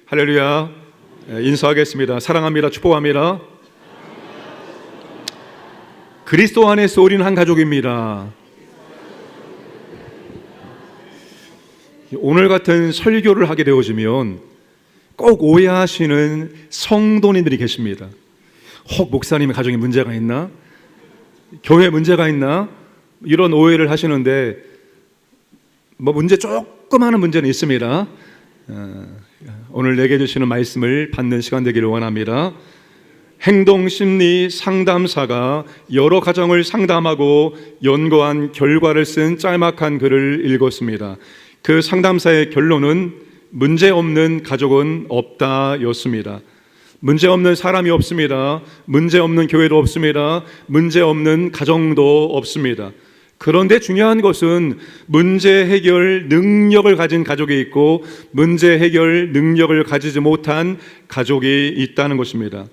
할렐루야. 인사하겠습니다. 사랑합니다. 축복합니다. 그리스도 안에서 우리는 한 가족입니다. 오늘 같은 설교를 하게 되어지면 꼭 오해하시는 성도님들이 계십니다. 혹 목사님의 가정에 문제가 있나? 교회에 문제가 있나? 이런 오해를 하시는데 문제 조그마한 문제는 있습니다. 오늘 내게 주시는 말씀을 받는 시간 되기를 원합니다. 행동심리 상담사가 여러 가정을 상담하고 연구한 결과를 쓴 짤막한 글을 읽었습니다. 그 상담사의 결론은 문제없는 가족은 없다 였습니다. 문제없는 사람이 없습니다. 문제없는 교회도 없습니다. 문제없는 가정도 없습니다. 그런데 중요한 것은 문제 해결 능력을 가진 가족이 있고 문제 해결 능력을 가지지 못한 가족이 있다는 것입니다.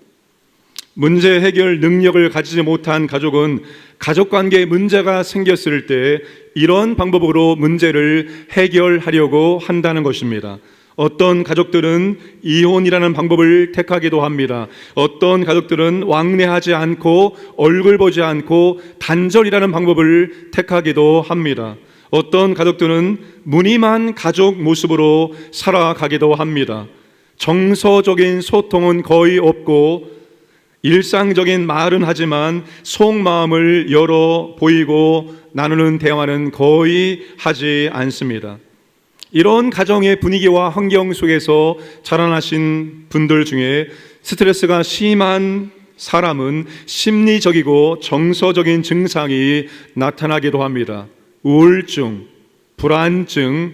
문제 해결 능력을 가지지 못한 가족은 가족관계에 문제가 생겼을 때 이런 방법으로 문제를 해결하려고 한다는 것입니다. 어떤 가족들은 이혼이라는 방법을 택하기도 합니다. 어떤 가족들은 왕래하지 않고 얼굴 보지 않고 단절이라는 방법을 택하기도 합니다. 어떤 가족들은 무늬만 가족 모습으로 살아가기도 합니다. 정서적인 소통은 거의 없고 일상적인 말은 하지만 속마음을 열어 보이고 나누는 대화는 거의 하지 않습니다. 이런 가정의 분위기와 환경 속에서 자라나신 분들 중에 스트레스가 심한 사람은 심리적이고 정서적인 증상이 나타나기도 합니다. 우울증, 불안증,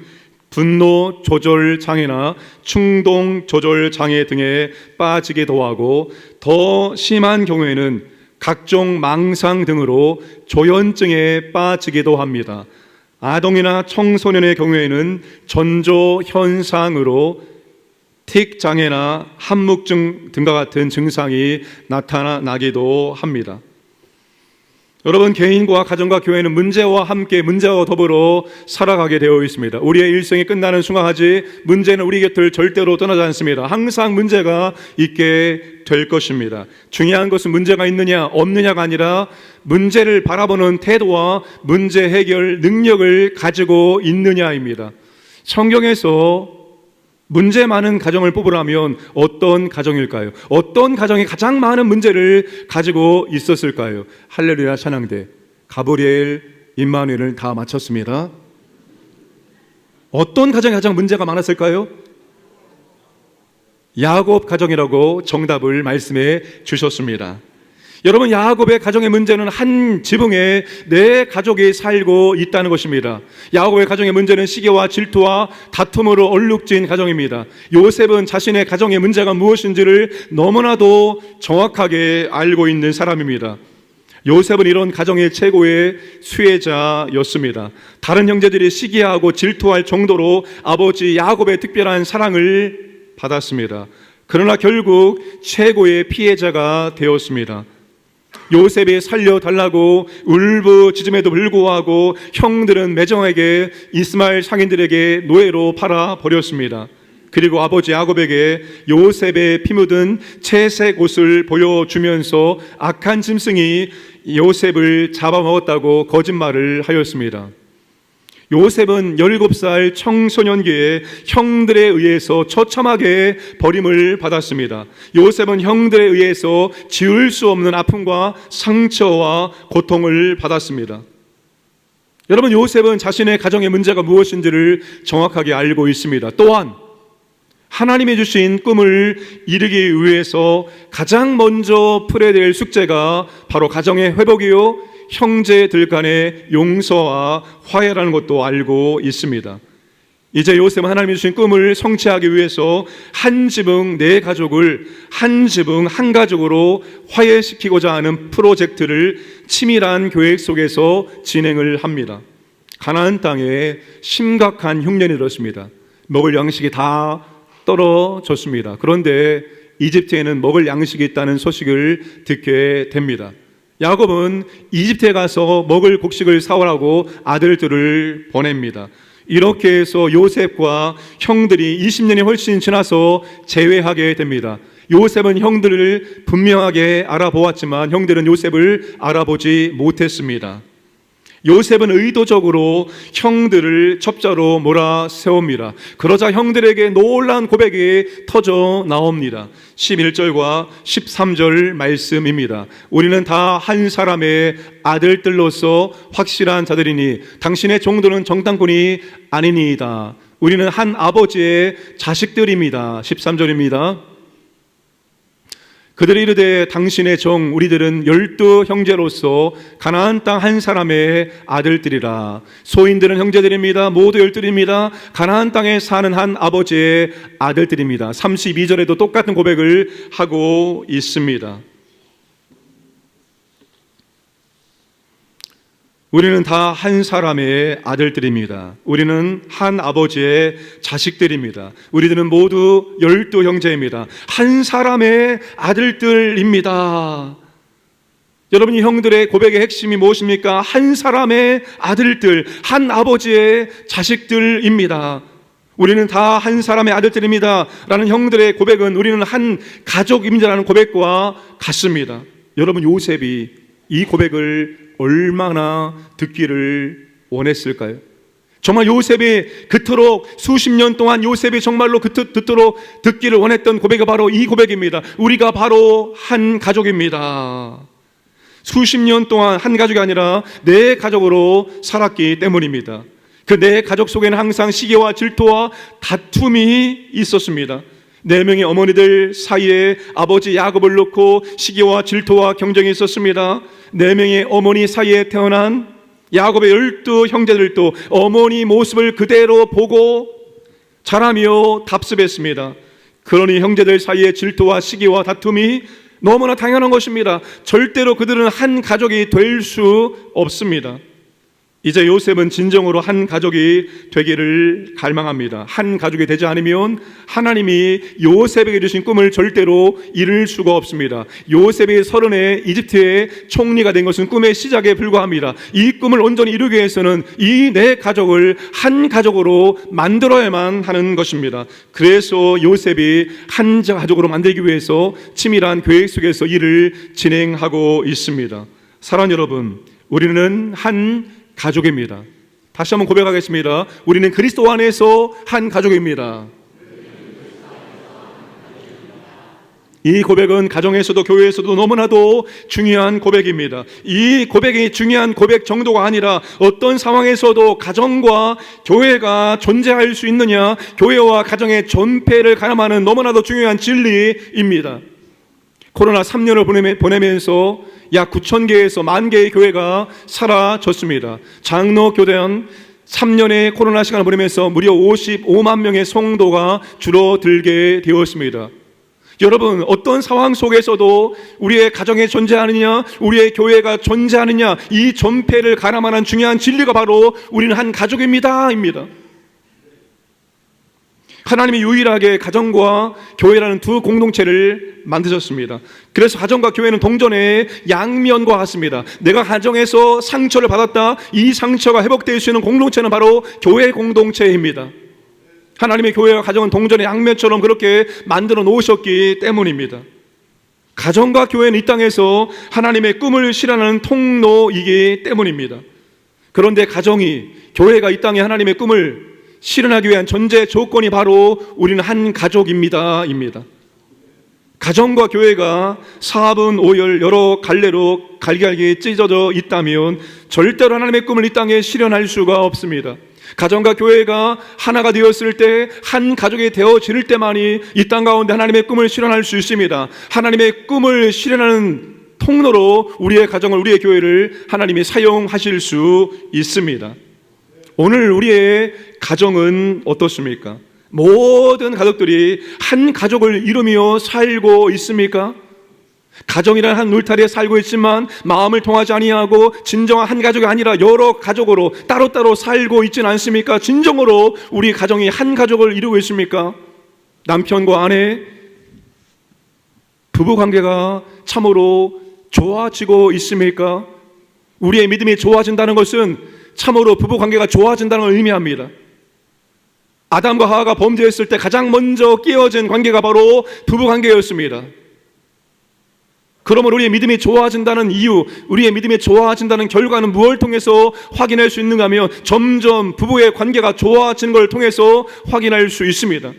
분노 조절 장애나 충동 조절 장애 등에 빠지기도 하고 더 심한 경우에는 각종 망상 등으로 조현증에 빠지기도 합니다. 아동이나 청소년의 경우에는 전조 현상으로 틱 장애나 한묵증 등과 같은 증상이 나타나기도 합니다. 여러분, 개인과 가정과 교회는 문제와 함께 문제와 더불어 살아가게 되어 있습니다. 우리의 일생이 끝나는 순간까지 문제는 우리 곁을 절대로 떠나지 않습니다. 항상 문제가 있게 될 것입니다. 중요한 것은 문제가 있느냐 없느냐가 아니라 문제를 바라보는 태도와 문제 해결 능력을 가지고 있느냐입니다. 성경에서 문제 많은 가정을 뽑으라면 어떤 가정일까요? 어떤 가정이 가장 많은 문제를 가지고 있었을까요? 할렐루야 찬양대 가브리엘, 임마누엘을 다 마쳤습니다. 어떤 가정이 가장 문제가 많았을까요? 야곱 가정이라고 정답을 말씀해 주셨습니다. 여러분, 야곱의 가정의 문제는 한 지붕에 네 가족이 살고 있다는 것입니다. 야곱의 가정의 문제는 시기와 질투와 다툼으로 얼룩진 가정입니다. 요셉은 자신의 가정의 문제가 무엇인지를 너무나도 정확하게 알고 있는 사람입니다. 요셉은 이런 가정의 최고의 수혜자였습니다. 다른 형제들이 시기하고 질투할 정도로 아버지 야곱의 특별한 사랑을 받았습니다. 그러나 결국 최고의 피해자가 되었습니다. 요셉이 살려달라고 울부짖음에도 불구하고 형들은 매정하게 이스마엘 상인들에게 노예로 팔아버렸습니다. 그리고 아버지 야곱에게 요셉의 피 묻은 채색 옷을 보여주면서 악한 짐승이 요셉을 잡아먹었다고 거짓말을 하였습니다. 요셉은 17살 청소년기에 형들에 의해서 처참하게 버림을 받았습니다. 요셉은 형들에 의해서 지울 수 없는 아픔과 상처와 고통을 받았습니다. 여러분, 요셉은 자신의 가정의 문제가 무엇인지를 정확하게 알고 있습니다. 또한 하나님이 주신 꿈을 이루기 위해서 가장 먼저 풀어야 될 숙제가 바로 가정의 회복이요 형제들 간의 용서와 화해라는 것도 알고 있습니다. 이제 요셉은 하나님이 주신 꿈을 성취하기 위해서 한 지붕 네 가족을 한 지붕 한 가족으로 화해시키고자 하는 프로젝트를 치밀한 계획 속에서 진행을 합니다. 가나안 땅에 심각한 흉년이 들었습니다. 먹을 양식이 다 떨어졌습니다. 그런데 이집트에는 먹을 양식이 있다는 소식을 듣게 됩니다. 야곱은 이집트에 가서 먹을 곡식을 사오라고 아들들을 보냅니다. 이렇게 해서 요셉과 형들이 20년이 훨씬 지나서 재회하게 됩니다. 요셉은 형들을 분명하게 알아보았지만 형들은 요셉을 알아보지 못했습니다. 요셉은 의도적으로 형들을 첩자로 몰아세웁니다. 그러자 형들에게 놀라운 고백이 터져 나옵니다. 11절과 13절 말씀입니다. 우리는 다 한 사람의 아들들로서 확실한 자들이니 당신의 종들은 정탐꾼이 아니니이다. 우리는 한 아버지의 자식들입니다. 13절입니다. 그들이 이르되 당신의 종 우리들은 12 형제로서 가나안 땅 한 사람의 아들들이라. 소인들은 형제들입니다. 모두 12입니다. 가나안 땅에 사는 한 아버지의 아들들입니다. 32절에도 똑같은 고백을 하고 있습니다. 우리는 다 한 사람의 아들들입니다. 우리는 한 아버지의 자식들입니다. 우리들은 모두 12 형제입니다. 한 사람의 아들들입니다. 여러분, 이 형들의 고백의 핵심이 무엇입니까? 한 사람의 아들들, 한 아버지의 자식들입니다. 우리는 다 한 사람의 아들들입니다 라는 형들의 고백은 우리는 한 가족입니다라는 고백과 같습니다. 여러분, 요셉이 이 고백을 얼마나 듣기를 원했을까요? 정말 요셉이 그토록 수십 년 동안 요셉이 정말로 그토록 듣기를 원했던 고백이 바로 이 고백입니다. 우리가 바로 한 가족입니다. 수십 년 동안 한 가족이 아니라 네 가족으로 살았기 때문입니다. 그 네 가족 속에는 항상 시기와 질투와 다툼이 있었습니다. 네 명의 어머니들 사이에 아버지 야곱을 놓고 시기와 질투와 경쟁이 있었습니다. 네 명의 어머니 사이에 태어난 야곱의 12 형제들도 어머니 모습을 그대로 보고 자라며 답습했습니다. 그러니 형제들 사이에 질투와 시기와 다툼이 너무나 당연한 것입니다. 절대로 그들은 한 가족이 될 수 없습니다. 이제 요셉은 진정으로 한 가족이 되기를 갈망합니다. 한 가족이 되지 않으면 하나님이 요셉에게 주신 꿈을 절대로 이룰 수가 없습니다. 요셉이 30에 이집트의 총리가 된 것은 꿈의 시작에 불과합니다. 이 꿈을 온전히 이루기 위해서는 이 네 가족을 한 가족으로 만들어야만 하는 것입니다. 그래서 요셉이 한 가족으로 만들기 위해서 치밀한 계획 속에서 일을 진행하고 있습니다. 사랑하는 여러분, 우리는 한 가족입니다. 다시 한번 고백하겠습니다. 우리는 그리스도 안에서 한 가족입니다. 이 고백은 가정에서도 교회에서도 너무나도 중요한 고백입니다. 이 고백이 중요한 고백 정도가 아니라 어떤 상황에서도 가정과 교회가 존재할 수 있느냐, 교회와 가정의 존폐를 가늠하는 너무나도 중요한 진리입니다. 코로나 3년을 보내면서 약 9,000개에서 10,000개의 교회가 사라졌습니다. 장로 교대한 3년의 코로나 시간을 보내면서 무려 55만 명의 성도가 줄어들게 되었습니다. 여러분, 어떤 상황 속에서도 우리의 가정에 존재하느냐, 우리의 교회가 존재하느냐, 이 존폐를 가늠하는 중요한 진리가 바로 우리는 한 가족입니다 입니다. 하나님이 유일하게 가정과 교회라는 두 공동체를 만드셨습니다. 그래서 가정과 교회는 동전의 양면과 같습니다. 내가 가정에서 상처를 받았다, 이 상처가 회복될 수 있는 공동체는 바로 교회 공동체입니다. 하나님의 교회와 가정은 동전의 양면처럼 그렇게 만들어 놓으셨기 때문입니다. 가정과 교회는 이 땅에서 하나님의 꿈을 실현하는 통로이기 때문입니다. 그런데 가정이, 교회가 이 땅에 하나님의 꿈을 실현하기 위한 전제 조건이 바로 우리는 한 가족입니다 입니다. 가정과 교회가 사분 오열 여러 갈래로 갈기갈기 찢어져 있다면 절대로 하나님의 꿈을 이 땅에 실현할 수가 없습니다. 가정과 교회가 하나가 되었을 때, 한 가족이 되어질 때만이 이 땅 가운데 하나님의 꿈을 실현할 수 있습니다. 하나님의 꿈을 실현하는 통로로 우리의 가정을, 우리의 교회를 하나님이 사용하실 수 있습니다. 오늘 우리의 가정은 어떻습니까? 모든 가족들이 한 가족을 이루며 살고 있습니까? 가정이라는 한 울타리에 살고 있지만 마음을 통하지 아니하고 진정한 한 가족이 아니라 여러 가족으로 따로따로 살고 있지는 않습니까? 진정으로 우리 가정이 한 가족을 이루고 있습니까? 남편과 아내, 부부관계가 참으로 좋아지고 있습니까? 우리의 믿음이 좋아진다는 것은 참으로 부부관계가 좋아진다는 걸 의미합니다. 아담과 하와가 범죄했을 때 가장 먼저 깨어진 관계가 바로 부부 관계였습니다. 그러면 우리의 믿음이 좋아진다는 이유, 우리의 믿음이 좋아진다는 결과는 무엇을 통해서 확인할 수 있는가 하면 점점 부부의 관계가 좋아지는 걸 통해서 확인할 수 있습니다.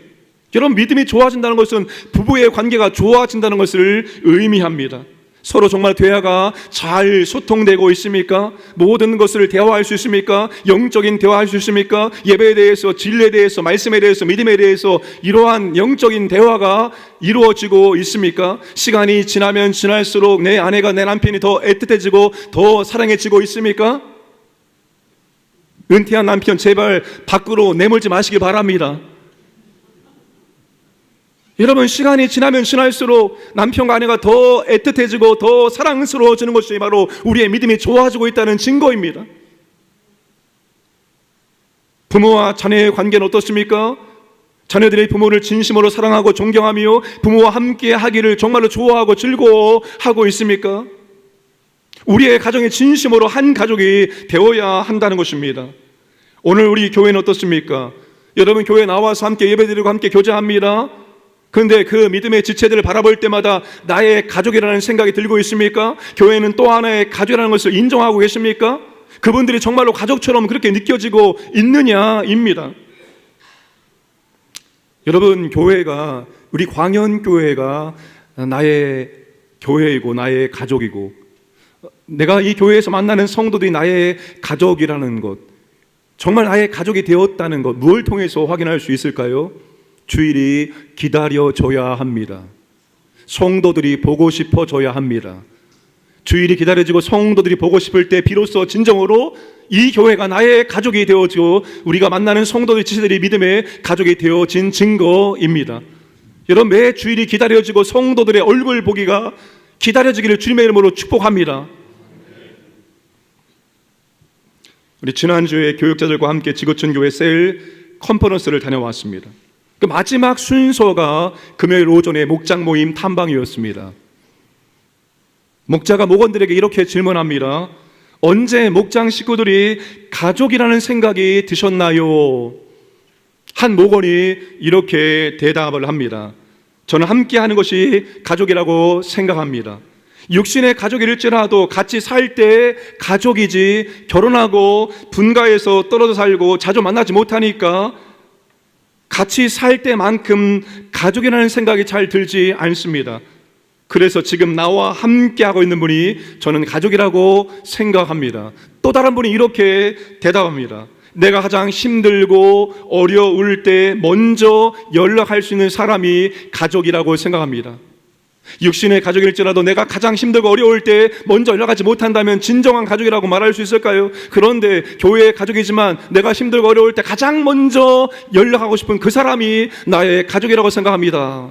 여러분, 믿음이 좋아진다는 것은 부부의 관계가 좋아진다는 것을 의미합니다. 서로 정말 대화가 잘 소통되고 있습니까? 모든 것을 대화할 수 있습니까? 영적인 대화할 수 있습니까? 예배에 대해서, 진리에 대해서, 말씀에 대해서, 믿음에 대해서 이러한 영적인 대화가 이루어지고 있습니까? 시간이 지나면 지날수록 내 아내가, 내 남편이 더 애틋해지고 더 사랑해지고 있습니까? 은퇴한 남편 제발 밖으로 내몰지 마시기 바랍니다. 여러분, 시간이 지나면 지날수록 남편과 아내가 더 애틋해지고 더 사랑스러워지는 것이 바로 우리의 믿음이 좋아지고 있다는 증거입니다. 부모와 자녀의 관계는 어떻습니까? 자녀들이 부모를 진심으로 사랑하고 존경하며 부모와 함께 하기를 정말로 좋아하고 즐거워하고 있습니까? 우리의 가정이 진심으로 한 가족이 되어야 한다는 것입니다. 오늘 우리 교회는 어떻습니까? 여러분, 교회 나와서 함께 예배드리고 함께 교제합니다. 그런데 그 믿음의 지체들을 바라볼 때마다 나의 가족이라는 생각이 들고 있습니까? 교회는 또 하나의 가족이라는 것을 인정하고 계십니까? 그분들이 정말로 가족처럼 그렇게 느껴지고 있느냐입니다. 여러분, 교회가, 우리 광연교회가 나의 교회이고 나의 가족이고 내가 이 교회에서 만나는 성도들이 나의 가족이라는 것, 정말 나의 가족이 되었다는 것, 무엇을 통해서 확인할 수 있을까요? 주일이 기다려져야 합니다. 성도들이 보고 싶어져야 합니다. 주일이 기다려지고 성도들이 보고 싶을 때 비로소 진정으로 이 교회가 나의 가족이 되어지고 우리가 만나는 성도들 지체들이 믿음의 가족이 되어진 증거입니다. 여러분, 매 주일이 기다려지고 성도들의 얼굴 보기가 기다려지기를 주님의 이름으로 축복합니다. 우리 지난주에 교육자들과 함께 지구촌 교회 셀 컨퍼런스를 다녀왔습니다. 그 마지막 순서가 금요일 오전에 목장 모임 탐방이었습니다. 목자가 목원들에게 이렇게 질문합니다. 언제 목장 식구들이 가족이라는 생각이 드셨나요? 한 목원이 이렇게 대답을 합니다. 저는 함께하는 것이 가족이라고 생각합니다. 육신의 가족일지라도 같이 살 때 가족이지 결혼하고 분가해서 떨어져 살고 자주 만나지 못하니까 같이 살 때만큼 가족이라는 생각이 잘 들지 않습니다. 그래서 지금 나와 함께하고 있는 분이 저는 가족이라고 생각합니다. 또 다른 분이 이렇게 대답합니다. 내가 가장 힘들고 어려울 때 먼저 연락할 수 있는 사람이 가족이라고 생각합니다. 육신의 가족일지라도 내가 가장 힘들고 어려울 때 먼저 연락하지 못한다면 진정한 가족이라고 말할 수 있을까요? 그런데 교회의 가족이지만 내가 힘들고 어려울 때 가장 먼저 연락하고 싶은 그 사람이 나의 가족이라고 생각합니다.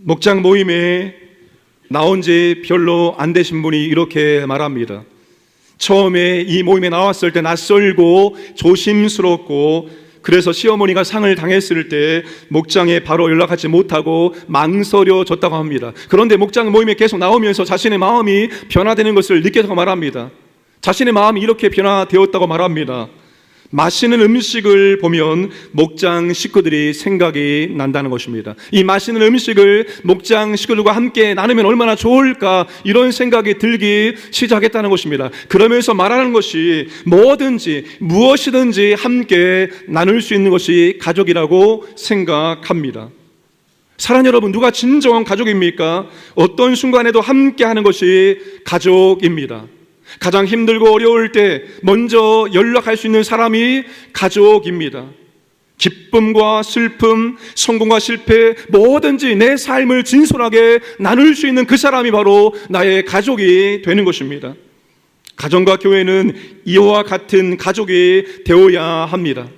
목장 모임에 나온 지 별로 안 되신 분이 이렇게 말합니다. 처음에 이 모임에 나왔을 때 낯설고 조심스럽고 그래서 시어머니가 상을 당했을 때 목장에 바로 연락하지 못하고 망설여졌다고 합니다. 그런데 목장 모임에 계속 나오면서 자신의 마음이 변화되는 것을 느껴서 말합니다. 자신의 마음이 이렇게 변화되었다고 말합니다. 맛있는 음식을 보면 목장 식구들이 생각이 난다는 것입니다. 이 맛있는 음식을 목장 식구들과 함께 나누면 얼마나 좋을까, 이런 생각이 들기 시작했다는 것입니다. 그러면서 말하는 것이 뭐든지 무엇이든지 함께 나눌 수 있는 것이 가족이라고 생각합니다. 사랑하는 여러분, 누가 진정한 가족입니까? 어떤 순간에도 함께 하는 것이 가족입니다. 가장 힘들고 어려울 때 먼저 연락할 수 있는 사람이 가족입니다. 기쁨과 슬픔, 성공과 실패, 뭐든지 내 삶을 진솔하게 나눌 수 있는 그 사람이 바로 나의 가족이 되는 것입니다. 가정과 교회는 이와 같은 가족이 되어야 합니다.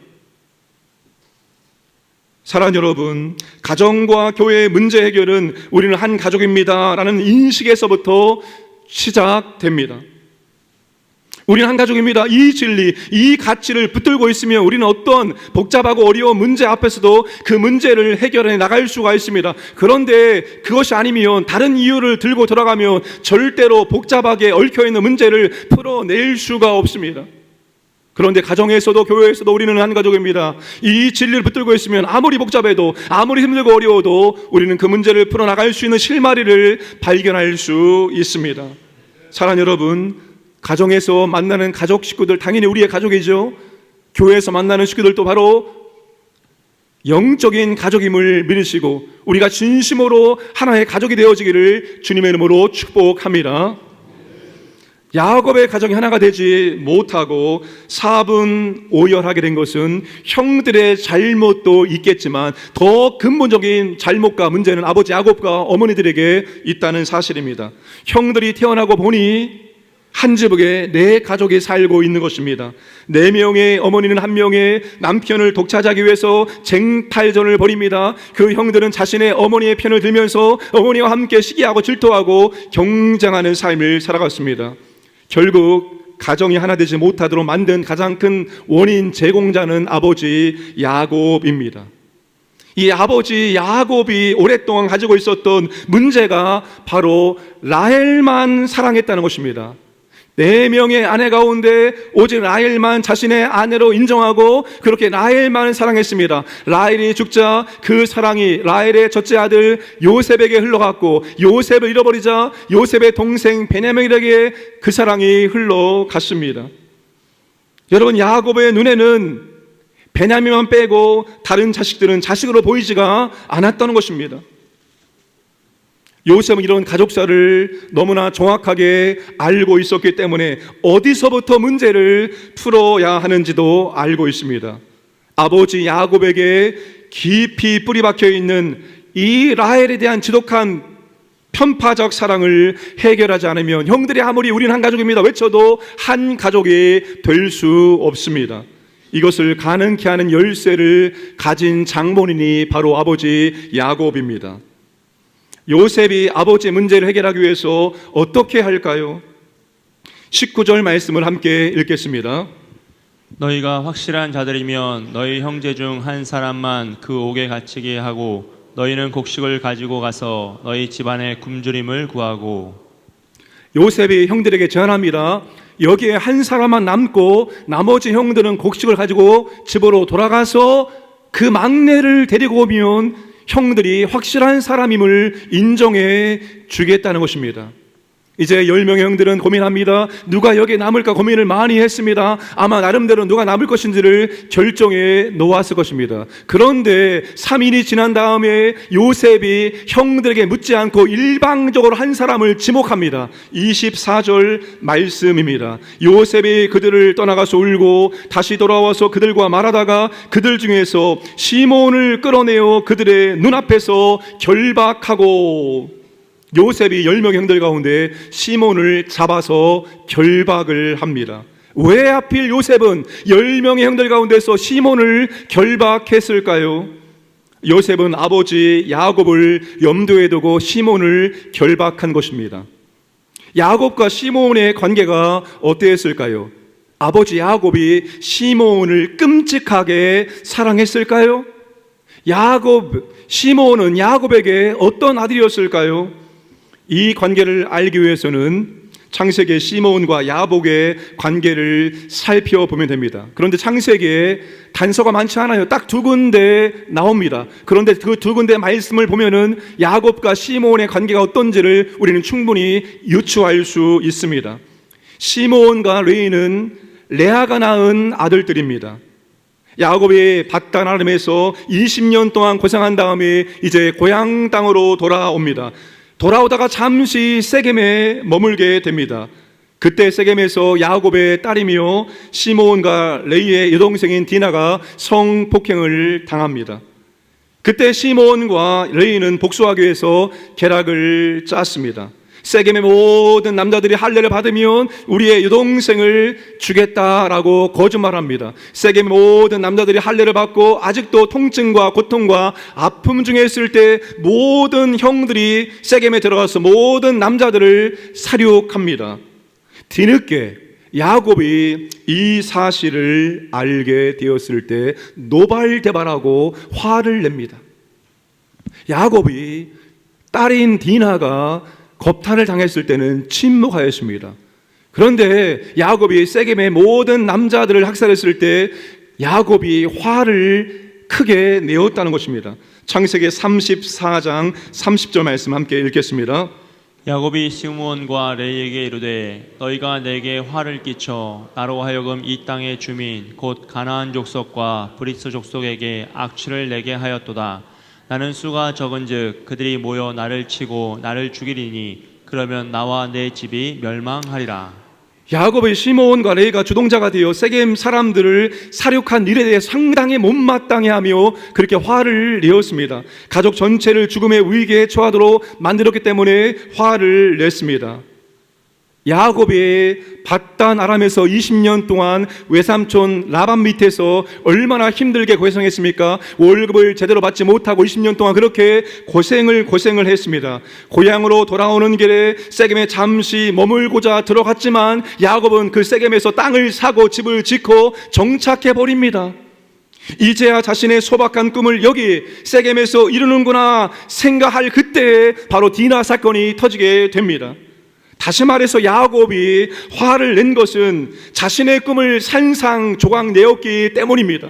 사랑하는 여러분, 가정과 교회의 문제 해결은 우리는 한 가족입니다 라는 인식에서부터 시작됩니다. 우리는 한 가족입니다. 이 진리, 이 가치를 붙들고 있으면 우리는 어떤 복잡하고 어려운 문제 앞에서도 그 문제를 해결해 나갈 수가 있습니다. 그런데 그것이 아니면, 다른 이유를 들고 돌아가면 절대로 복잡하게 얽혀있는 문제를 풀어낼 수가 없습니다. 그런데 가정에서도 교회에서도 우리는 한 가족입니다. 이 진리를 붙들고 있으면 아무리 복잡해도 아무리 힘들고 어려워도 우리는 그 문제를 풀어나갈 수 있는 실마리를 발견할 수 있습니다. 사랑하는 여러분, 가정에서 만나는 가족 식구들 당연히 우리의 가족이죠. 교회에서 만나는 식구들도 바로 영적인 가족임을 믿으시고 우리가 진심으로 하나의 가족이 되어지기를 주님의 이름으로 축복합니다. 야곱의 가정이 하나가 되지 못하고 사분오열하게 된 것은 형들의 잘못도 있겠지만 더 근본적인 잘못과 문제는 아버지 야곱과 어머니들에게 있다는 사실입니다. 형들이 태어나고 보니 한 지붕에 네 가족이 살고 있는 것입니다. 4명의 어머니는 1명의 남편을 독차지하기 위해서 쟁탈전을 벌입니다. 그 형들은 자신의 어머니의 편을 들면서 어머니와 함께 시기하고 질투하고 경쟁하는 삶을 살아갔습니다. 결국 가정이 하나 되지 못하도록 만든 가장 큰 원인 제공자는 아버지 야곱입니다. 이 아버지 야곱이 오랫동안 가지고 있었던 문제가 바로 라헬만 사랑했다는 것입니다. 4명의 아내 가운데 오직 라헬만 자신의 아내로 인정하고 그렇게 라헬만 사랑했습니다. 라헬이 죽자 그 사랑이 라헬의 첫째 아들 요셉에게 흘러갔고 요셉을 잃어버리자 요셉의 동생 베냐민에게 그 사랑이 흘러갔습니다. 여러분, 야곱의 눈에는 베냐민만 빼고 다른 자식들은 자식으로 보이지가 않았다는 것입니다. 요셉은 이런 가족사를 너무나 정확하게 알고 있었기 때문에 어디서부터 문제를 풀어야 하는지도 알고 있습니다. 아버지 야곱에게 깊이 뿌리 박혀 있는 이 라헬에 대한 지독한 편파적 사랑을 해결하지 않으면 형들이 아무리 우린 한 가족입니다 외쳐도 한 가족이 될 수 없습니다. 이것을 가능케 하는 열쇠를 가진 장본인이 바로 아버지 야곱입니다. 요셉이 아버지의 문제를 해결하기 위해서 어떻게 할까요? 19절 말씀을 함께 읽겠습니다. 너희가 확실한 자들이면 너희 형제 중 한 사람만 그 옥에 갇히게 하고 너희는 곡식을 가지고 가서 너희 집안의 굶주림을 구하고. 요셉이 형들에게 제안합니다. 여기에 한 사람만 남고 나머지 형들은 곡식을 가지고 집으로 돌아가서 그 막내를 데리고 오면 형들이 확실한 사람임을 인정해 주겠다는 것입니다. 이제 10명의 형들은 고민합니다. 누가 여기에 남을까 고민을 많이 했습니다. 아마 나름대로 누가 남을 것인지를 결정해 놓았을 것입니다. 그런데 3일이 지난 다음에 요셉이 형들에게 묻지 않고 일방적으로 한 사람을 지목합니다. 24절 말씀입니다. 요셉이 그들을 떠나가서 울고 다시 돌아와서 그들과 말하다가 그들 중에서 시몬을 끌어내어 그들의 눈앞에서 결박하고. 요셉이 10명의 형들 가운데 시몬을 잡아서 결박을 합니다. 왜 하필 요셉은 10명의 형들 가운데서 시몬을 결박했을까요? 요셉은 아버지 야곱을 염두에 두고 시몬을 결박한 것입니다. 야곱과 시몬의 관계가 어땠을까요? 아버지 야곱이 시몬을 끔찍하게 사랑했을까요? 시몬은 야곱에게 어떤 아들이었을까요? 이 관계를 알기 위해서는 창세기의 시몬과 야곱의 관계를 살펴보면 됩니다. 그런데 창세기에 단서가 많지 않아요. 딱 2군데 나옵니다. 그런데 그 2군데 말씀을 보면은 야곱과 시몬의 관계가 어떤지를 우리는 충분히 유추할 수 있습니다. 시몬과 레이는 레아가 낳은 아들들입니다. 야곱이 밧단 아람에서 20년 동안 고생한 다음에 이제 고향 땅으로 돌아옵니다. 돌아오다가 잠시 세겜에 머물게 됩니다. 그때 세겜에서 야곱의 딸이며 시몬과 레이의 여동생인 디나가 성폭행을 당합니다. 그때 시몬과 레이는 복수하기 위해서 계략을 짰습니다. 세겜의 모든 남자들이 할례를 받으면 우리의 여동생을 주겠다라고 거짓말합니다. 세겜의 모든 남자들이 할례를 받고 아직도 통증과 고통과 아픔 중에 있을 때 모든 형들이 세겜에 들어가서 모든 남자들을 살육합니다. 뒤늦게 야곱이 이 사실을 알게 되었을 때 노발대발하고 화를 냅니다. 야곱이 딸인 디나가 겁탈을 당했을 때는 침묵하였습니다. 그런데 야곱이 세겜의 모든 남자들을 학살했을 때 야곱이 화를 크게 내었다는 것입니다. 창세기 34장 30절 말씀 함께 읽겠습니다. 야곱이 시므온과 레이에게 이르되 너희가 내게 화를 끼쳐 나로 하여금 이 땅의 주민 곧 가나안 족속과 브리스 족속에게 악취를 내게 하였도다. 나는 수가 적은즉 그들이 모여 나를 치고 나를 죽이리니 그러면 나와 내 집이 멸망하리라. 야곱의 시므온과 레이가 주동자가 되어 세겜 사람들을 살육한 일에 대해 상당히 못마땅해하며 그렇게 화를 내었습니다. 가족 전체를 죽음의 위기에 처하도록 만들었기 때문에 화를 냈습니다. 야곱이 밧단 아람에서 20년 동안 외삼촌 라반 밑에서 얼마나 힘들게 고생했습니까? 월급을 제대로 받지 못하고 20년 동안 그렇게 고생을 했습니다. 고향으로 돌아오는 길에 세겜에 잠시 머물고자 들어갔지만 야곱은 그 세겜에서 땅을 사고 집을 짓고 정착해 버립니다. 이제야 자신의 소박한 꿈을 여기 세겜에서 이루는구나 생각할 그때에 바로 디나 사건이 터지게 됩니다. 다시 말해서 야곱이 화를 낸 것은 자신의 꿈을 산상조각 내었기 때문입니다.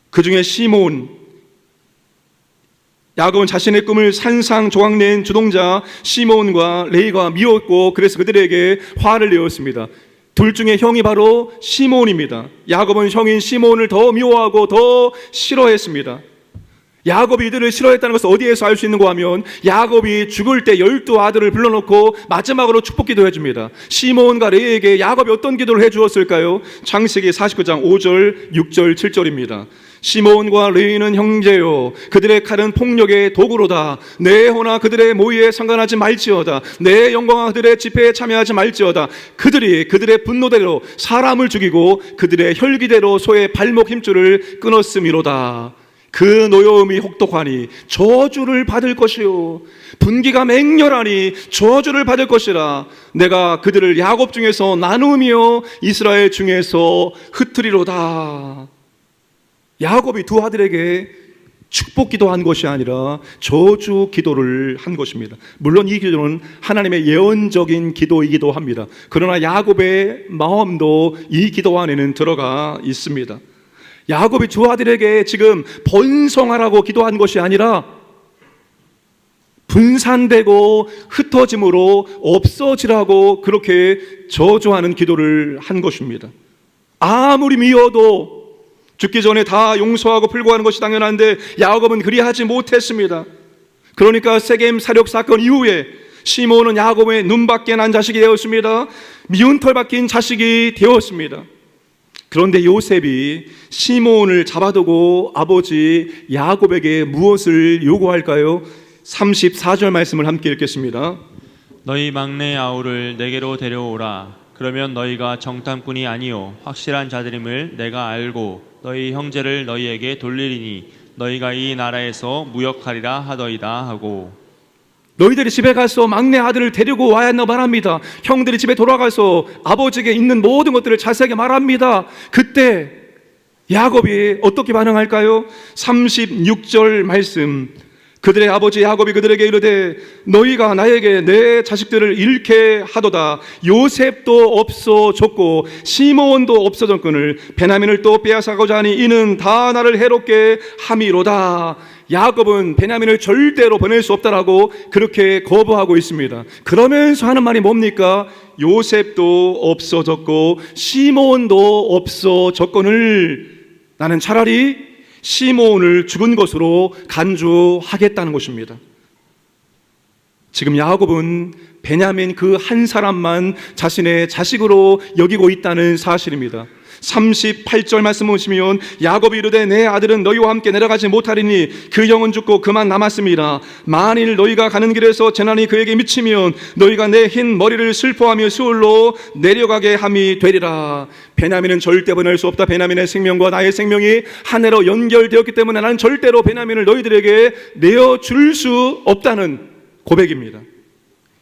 그 중에 시므온, 야곱은 자신의 꿈을 산상조각 낸 주동자 시므온과 레이가 미웠고 그래서 그들에게 화를 내었습니다. 둘 중에 형이 바로 시므온입니다. 야곱은 형인 시므온을 더 미워하고 더 싫어했습니다. 야곱이 이들을 싫어했다는 것을 어디에서 알 수 있는가 하면 야곱이 죽을 때 12아들을 불러놓고 마지막으로 축복기도 해줍니다. 시므온과 레이에게 야곱이 어떤 기도를 해주었을까요? 창세기 49장 5절, 6절, 7절입니다. 시므온과 레이는 형제요 그들의 칼은 폭력의 도구로다. 내 호나 그들의 모의에 상관하지 말지어다. 내 영광아 그들의 집회에 참여하지 말지어다. 그들이 그들의 분노대로 사람을 죽이고 그들의 혈기대로 소의 발목 힘줄을 끊었음이로다. 그 노여움이 혹독하니 저주를 받을 것이요 분기가 맹렬하니 저주를 받을 것이라. 내가 그들을 야곱 중에서 나누며 이스라엘 중에서 흩으리로다. 야곱이 두 아들에게 축복 기도한 것이 아니라 저주 기도를 한 것입니다. 물론 이 기도는 하나님의 예언적인 기도이기도 합니다. 그러나 야곱의 마음도 이 기도 안에는 들어가 있습니다. 야곱이 두 아들에게 지금 번성하라고 기도한 것이 아니라 분산되고 흩어짐으로 없어지라고 그렇게 저주하는 기도를 한 것입니다. 아무리 미워도 죽기 전에 다 용서하고 풀고하는 것이 당연한데 야곱은 그리하지 못했습니다. 그러니까 세겜 살육 사건 이후에 시므온은 야곱의 눈밖에 난 자식이 되었습니다. 미운 털 박힌 자식이 되었습니다. 그런데 요셉이 시므온을 잡아두고 아버지 야곱에게 무엇을 요구할까요? 34절 말씀을 함께 읽겠습니다. 너희 막내 아우를 내게로 데려오라. 그러면 너희가 정탐꾼이 아니요 확실한 자들임을 내가 알고 너희 형제를 너희에게 돌리리니 너희가 이 나라에서 무역하리라 하더이다 하고. 너희들이 집에 가서 막내 아들을 데리고 와야 한다 말합니다. 형들이 집에 돌아가서 아버지에게 있는 모든 것들을 자세하게 말합니다. 그때 야곱이 어떻게 반응할까요? 36절 말씀. 그들의 아버지 야곱이 그들에게 이르되 너희가 나에게 내 자식들을 잃게 하도다. 요셉도 없어졌고 시므온도 없어졌거늘 베냐민을 또 빼앗아가고자 하니 이는 다 나를 해롭게 함이로다. 야곱은 베냐민을 절대로 보낼 수 없다라고 그렇게 거부하고 있습니다. 그러면서 하는 말이 뭡니까? 요셉도 없어졌고 시므온도 없어졌거늘 나는 차라리 시므온을 죽은 것으로 간주하겠다는 것입니다. 지금 야곱은 베냐민 그 한 사람만 자신의 자식으로 여기고 있다는 사실입니다. 38절 말씀 보시면 야곱이 이르되 내 아들은 너희와 함께 내려가지 못하리니 그 영은 죽고 그만 남았습니다. 만일 너희가 가는 길에서 재난이 그에게 미치면 너희가 내 흰 머리를 슬퍼하며 수울로 내려가게 함이 되리라. 베냐민은 절대 보낼 수 없다. 베냐민의 생명과 나의 생명이 한 해로 연결되었기 때문에 나는 절대로 베냐민을 너희들에게 내어줄 수 없다는 고백입니다.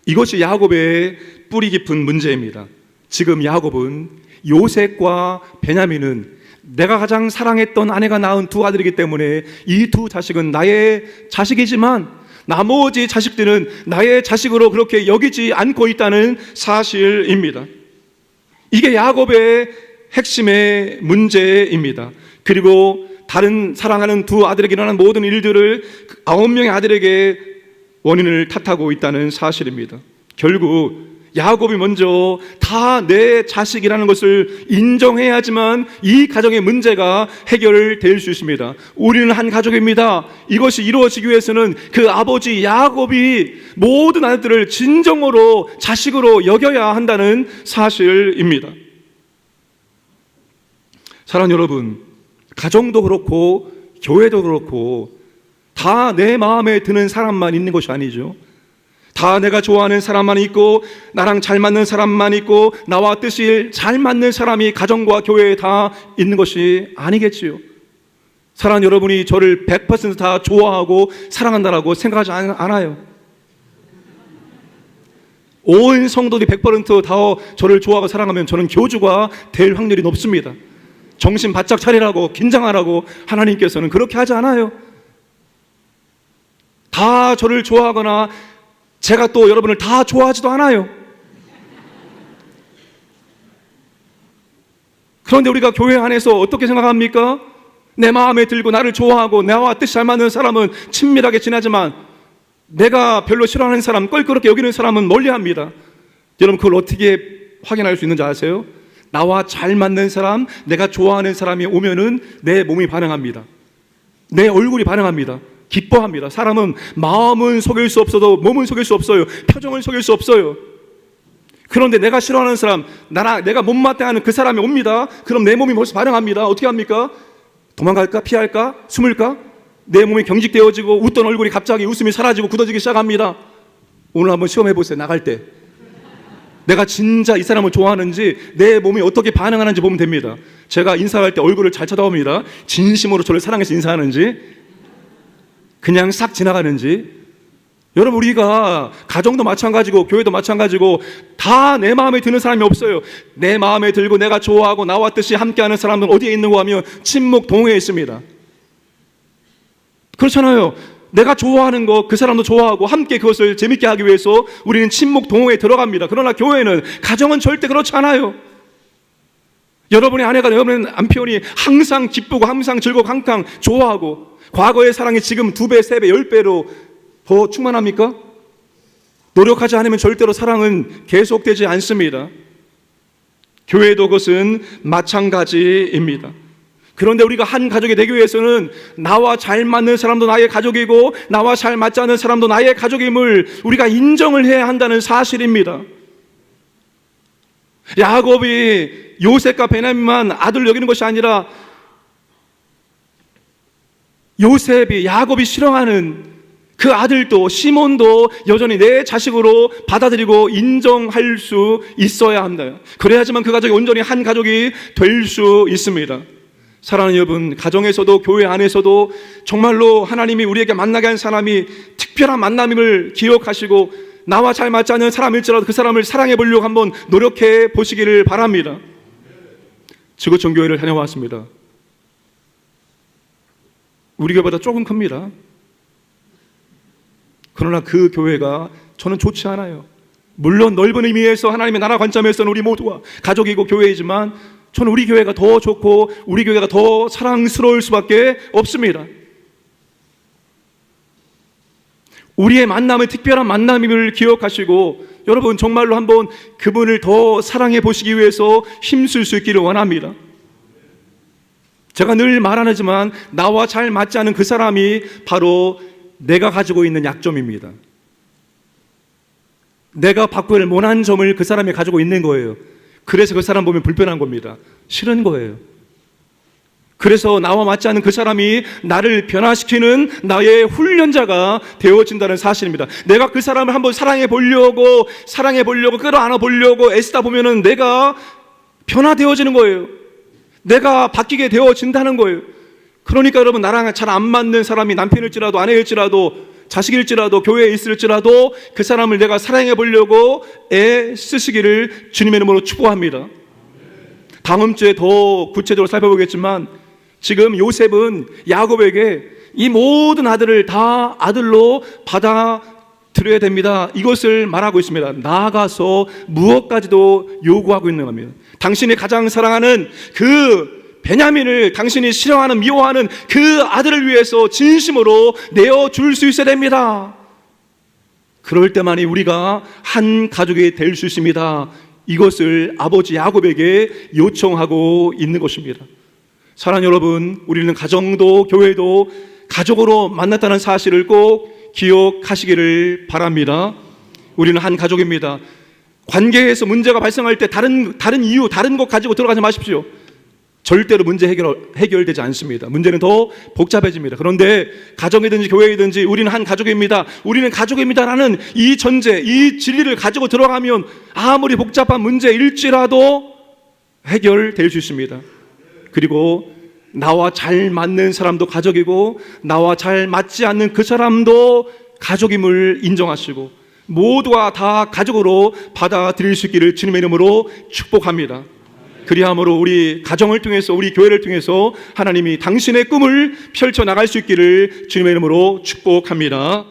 이것이 야곱의 뿌리 깊은 문제입니다. 지금 야곱은 요셉과 베냐민은 내가 가장 사랑했던 아내가 낳은 두 아들이기 때문에 이 두 자식은 나의 자식이지만 나머지 자식들은 나의 자식으로 그렇게 여기지 않고 있다는 사실입니다. 이게 야곱의 핵심의 문제입니다. 그리고 다른 사랑하는 두 아들에게 일어난 모든 일들을 9명의 아들에게 원인을 탓하고 있다는 사실입니다. 결국 야곱이 먼저 다 내 자식이라는 것을 인정해야지만 이 가정의 문제가 해결될 수 있습니다. 우리는 한 가족입니다. 이것이 이루어지기 위해서는 그 아버지 야곱이 모든 아들들을 진정으로 자식으로 여겨야 한다는 사실입니다. 사랑하는 여러분, 가정도 그렇고 교회도 그렇고 다 내 마음에 드는 사람만 있는 것이 아니죠. 다 내가 좋아하는 사람만 있고 나랑 잘 맞는 사람만 있고 나와 뜻이 잘 맞는 사람이 가정과 교회에 다 있는 것이 아니겠지요. 사랑하는 여러분이 저를 100% 다 좋아하고 사랑한다라고 생각하지 않아요. 온 성도들이 100%다 저를 좋아하고 사랑하면 저는 교주가 될 확률이 높습니다. 정신 바짝 차리라고 긴장하라고 하나님께서는 그렇게 하지 않아요. 다 저를 좋아하거나 제가 또 여러분을 다 좋아하지도 않아요. 그런데 우리가 교회 안에서 어떻게 생각합니까? 내 마음에 들고 나를 좋아하고 나와 뜻이 잘 맞는 사람은 친밀하게 지내지만 내가 별로 싫어하는 사람, 껄끄럽게 여기는 사람은 멀리합니다. 여러분 그걸 어떻게 확인할 수 있는지 아세요? 나와 잘 맞는 사람, 내가 좋아하는 사람이 오면은 내 몸이 반응합니다. 내 얼굴이 반응합니다. 기뻐합니다. 사람은 마음은 속일 수 없어도 몸은 속일 수 없어요. 표정은 속일 수 없어요. 그런데 내가 싫어하는 사람, 내가 못마땅하는 그 사람이 옵니다. 그럼 내 몸이 벌써 반응합니다. 어떻게 합니까? 도망갈까? 피할까? 숨을까? 내 몸이 경직되어지고 웃던 얼굴이 갑자기 웃음이 사라지고 굳어지기 시작합니다. 오늘 한번 시험해 보세요. 나갈 때 내가 진짜 이 사람을 좋아하는지 내 몸이 어떻게 반응하는지 보면 됩니다. 제가 인사할 때 얼굴을 잘 쳐다봅니다. 진심으로 저를 사랑해서 인사하는지 그냥 싹 지나가는지. 여러분 우리가 가정도 마찬가지고 교회도 마찬가지고 다 내 마음에 드는 사람이 없어요. 내 마음에 들고 내가 좋아하고 나와 뜻이 함께하는 사람들은 어디에 있는가 하면 친목 동호회에 있습니다. 그렇잖아요. 내가 좋아하는 거 그 사람도 좋아하고 함께 그것을 재밌게 하기 위해서 우리는 친목 동호회에 들어갑니다. 그러나 교회는, 가정은 절대 그렇지 않아요. 여러분의 아내가 여러분의 남편이 항상 기쁘고 항상 즐겁고 항상 좋아하고 과거의 사랑이 지금 2배, 3배, 10배로 더 충만합니까? 노력하지 않으면 절대로 사랑은 계속되지 않습니다. 교회도 그것은 마찬가지입니다. 그런데 우리가 한 가족이 되기 위해서는 나와 잘 맞는 사람도 나의 가족이고 나와 잘 맞지 않는 사람도 나의 가족임을 우리가 인정을 해야 한다는 사실입니다. 야곱이 요셉과 베냐민만 아들로 여기는 것이 아니라 요셉이 야곱이 싫어하는 그 아들도 시몬도 여전히 내 자식으로 받아들이고 인정할 수 있어야 합니다. 그래야지만 그 가족이 온전히 한 가족이 될 수 있습니다. 사랑하는 여러분, 가정에서도 교회 안에서도 정말로 하나님이 우리에게 만나게 한 사람이 특별한 만남임을 기억하시고 나와 잘 맞지 않는 사람일지라도 그 사람을 사랑해 보려고 한번 노력해 보시기를 바랍니다. 지구촌 교회를 다녀왔습니다. 우리 교회보다 조금 큽니다. 그러나 그 교회가 저는 좋지 않아요. 물론 넓은 의미에서 하나님의 나라 관점에서는 우리 모두가 가족이고 교회이지만 저는 우리 교회가 더 좋고 우리 교회가 더 사랑스러울 수밖에 없습니다. 우리의 만남은 특별한 만남임을 기억하시고 여러분 정말로 한번 그분을 더 사랑해 보시기 위해서 힘쓸 수 있기를 원합니다. 제가 늘 말하지만 나와 잘 맞지 않은 그 사람이 바로 내가 가지고 있는 약점입니다. 내가 바꾸길 원하는 점을 그 사람이 가지고 있는 거예요. 그래서 그 사람 보면 불편한 겁니다. 싫은 거예요. 그래서 나와 맞지 않는 그 사람이 나를 변화시키는 나의 훈련자가 되어진다는 사실입니다. 내가 그 사람을 한번 사랑해 보려고 끌어안아 보려고 애쓰다 보면은 내가 변화되어지는 거예요. 내가 바뀌게 되어진다는 거예요. 그러니까 여러분 나랑 잘 안 맞는 사람이 남편일지라도 아내일지라도 자식일지라도 교회에 있을지라도 그 사람을 내가 사랑해 보려고 애쓰시기를 주님의 이름으로 축복합니다. 다음 주에 더 구체적으로 살펴보겠지만 지금 요셉은 야곱에게 이 모든 아들을 다 아들로 받아들여야 됩니다. 이것을 말하고 있습니다. 나아가서 무엇까지도 요구하고 있는 겁니다. 당신이 가장 사랑하는 그 베냐민을 당신이 싫어하는 미워하는 그 아들을 위해서 진심으로 내어줄 수 있어야 됩니다. 그럴 때만이 우리가 한 가족이 될 수 있습니다. 이것을 아버지 야곱에게 요청하고 있는 것입니다. 사랑하는 여러분, 우리는 가정도 교회도 가족으로 만났다는 사실을 꼭 기억하시기를 바랍니다. 우리는 한 가족입니다. 관계에서 문제가 발생할 때 다른 이유, 다른 것 가지고 들어가지 마십시오. 절대로 문제 해결되지 않습니다. 문제는 더 복잡해집니다. 그런데 가정이든지 교회이든지 우리는 한 가족입니다. 우리는 가족입니다라는 이 전제, 이 진리를 가지고 들어가면 아무리 복잡한 문제일지라도 해결될 수 있습니다. 그리고 나와 잘 맞는 사람도 가족이고 나와 잘 맞지 않는 그 사람도 가족임을 인정하시고 모두가 다 가족으로 받아들일 수 있기를 주님의 이름으로 축복합니다. 그리함으로 우리 가정을 통해서 우리 교회를 통해서 하나님이 당신의 꿈을 펼쳐나갈 수 있기를 주님의 이름으로 축복합니다.